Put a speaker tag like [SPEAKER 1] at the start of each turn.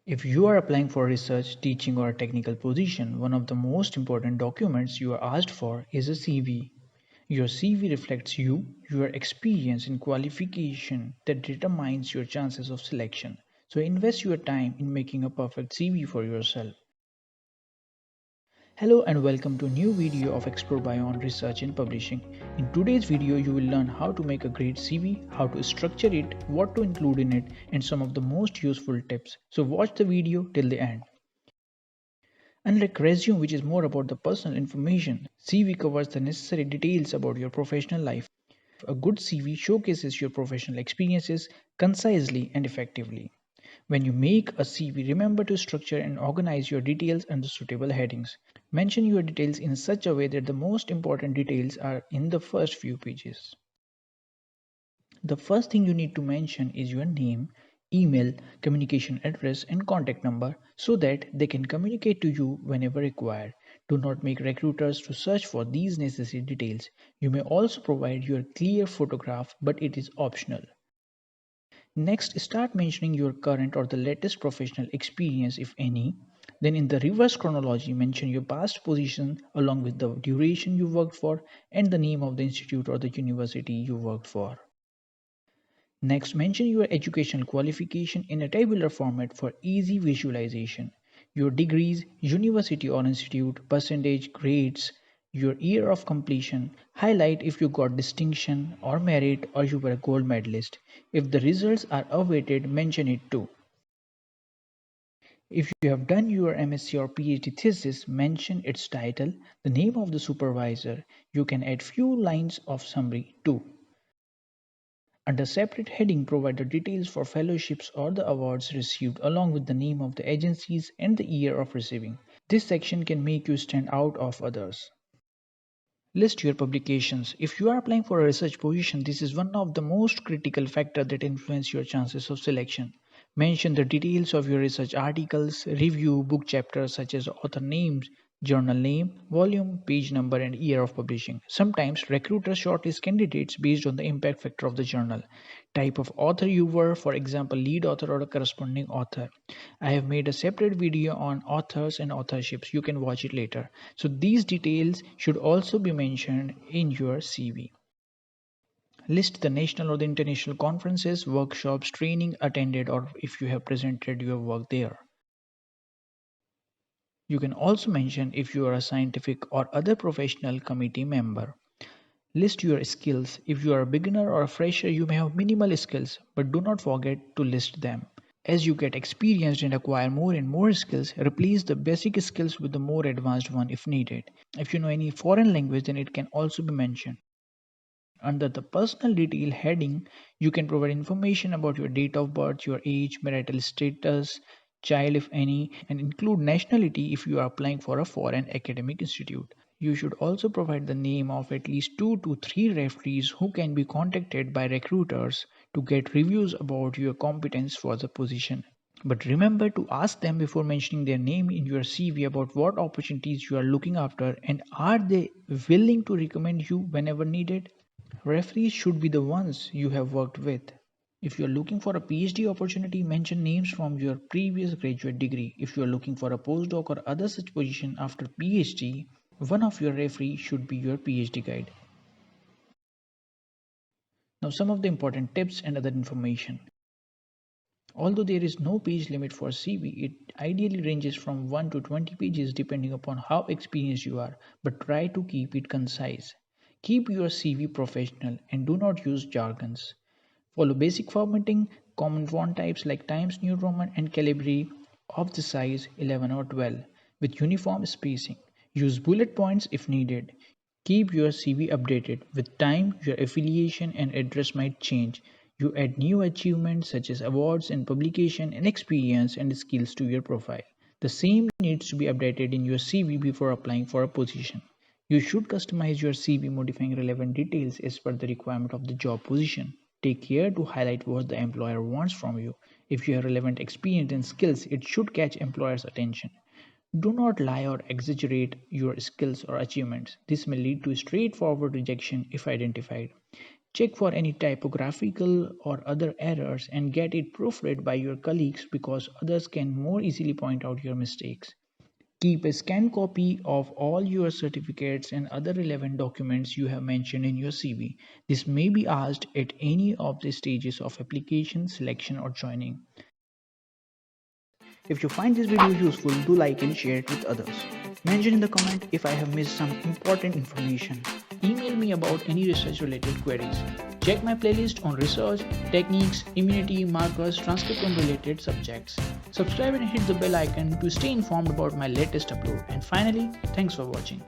[SPEAKER 1] If you are applying for research, teaching, or a technical position, one of the most important documents you are asked for is a CV. Your CV reflects you, your experience, and qualification that determines your chances of selection. So invest your time in making a perfect CV for yourself. Hello and welcome to a new video of XploreBio on research and publishing. In today's video, you will learn how to make a great CV, how to structure it, what to include in it, and some of the most useful tips. So watch the video till the end. Unlike resume, which is more about the personal information, CV covers the necessary details about your professional life. A good CV showcases your professional experiences concisely and effectively. When you make a CV, remember to structure and organize your details under suitable headings. Mention your details in such a way that the most important details are in the first few pages. The first thing you need to mention is your name, email, communication address, and contact number so that they can communicate to you whenever required. Do not make recruiters to search for these necessary details. You may also provide your clear photograph, but it is optional. Next, start mentioning your current or the latest professional experience, if any. Then, in the reverse chronology, mention your past position along with the duration you worked for and the name of the institute or the university you worked for. Next, mention your educational qualification in a tabular format for easy visualization. Your degrees, university or institute, percentage, grades, your year of completion. Highlight if you got distinction or merit or you were a gold medalist. If the results are awaited, mention it too. If you have done your MSc or PhD thesis, mention its title, the name of the supervisor. You can add few lines of summary too. Under separate heading, provide the details for fellowships or the awards received along with the name of the agencies and the year of receiving. This section can make you stand out of others. List your publications. If you are applying for a research position, this is one of the most critical factors that influence your chances of selection. Mention the details of your research articles, review book chapters such as author names, journal name, volume, page number, and year of publishing. Sometimes recruiters shortlist candidates based on the impact factor of the journal. Type of author you were, for example, lead author or a corresponding author. I have made a separate video on authors and authorships. You can watch it later. So these details should also be mentioned in your CV. List the national or the international conferences, workshops, training attended, or if you have presented your work there. You can also mention if you are a scientific or other professional committee member. List your skills. If you are a beginner or a fresher, you may have minimal skills, but do not forget to list them. As you get experienced and acquire more and more skills, replace the basic skills with the more advanced one if needed. If you know any foreign language, then it can also be mentioned. Under the personal detail heading, you can provide information about your date of birth, your age, marital status, child if any, and include nationality if you are applying for a foreign academic institute. You should also provide the name of at least 2 to 3 referees who can be contacted by recruiters to get reviews about your competence for the position. But remember to ask them before mentioning their name in your CV about what opportunities you are looking after and are they willing to recommend you whenever needed. Referees should be the ones you have worked with. If you are looking for a PhD opportunity, mention names from your previous graduate degree. If you are looking for a postdoc or other such position after PhD, one of your referees should be your PhD guide. Now, some of the important tips and other information. Although there is no page limit for CV, it ideally ranges from 1 to 20 pages depending upon how experienced you are, but try to keep it concise. Keep your CV professional and do not use jargons. Follow basic formatting, common font types like Times New Roman and Calibri of the size 11 or 12 with uniform spacing. Use bullet points if needed. Keep your CV updated. With time, your affiliation and address might change. You add new achievements such as awards and publication and experience and skills to your profile. The same needs to be updated in your CV before applying for a position. You should customize your CV modifying relevant details as per the requirement of the job position. Take care to highlight what the employer wants from you. If you have relevant experience and skills, it should catch employers' attention. Do not lie or exaggerate your skills or achievements. This may lead to straightforward rejection if identified. Check for any typographical or other errors and get it proofread by your colleagues because others can more easily point out your mistakes. Keep a scanned copy of all your certificates and other relevant documents you have mentioned in your CV. This may be asked at any of the stages of application, selection, or joining. If you find this video useful, do like and share it with others. Mention in the comment if I have missed some important information. Email me about any research related queries. Check my playlist on research, techniques, immunity, markers, transcriptome related subjects. Subscribe and hit the bell icon to stay informed about my latest upload. And finally, thanks for watching.